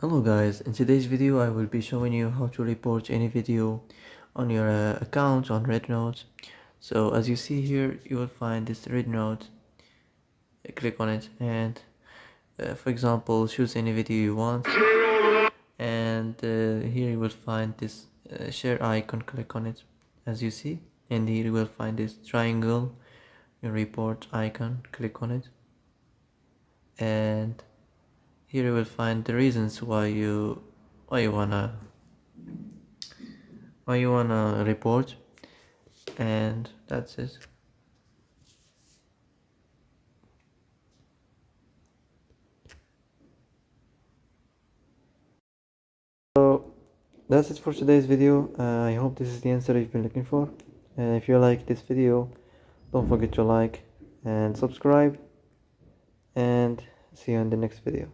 Hello guys, in today's video I will be showing you how to report any video on your account on Rednote. So as you see here, you will find this Rednote. Click on it and for example choose any video you want, and here you will find this share icon. Click on it as you see, and here you will find this triangle, your report icon. Click on it, and here you will find the reasons why you wanna report, and that's it. So that's it for today's video. I hope this is the answer you've been looking for. And if you like this video, don't forget to like and subscribe, and see you in the next video.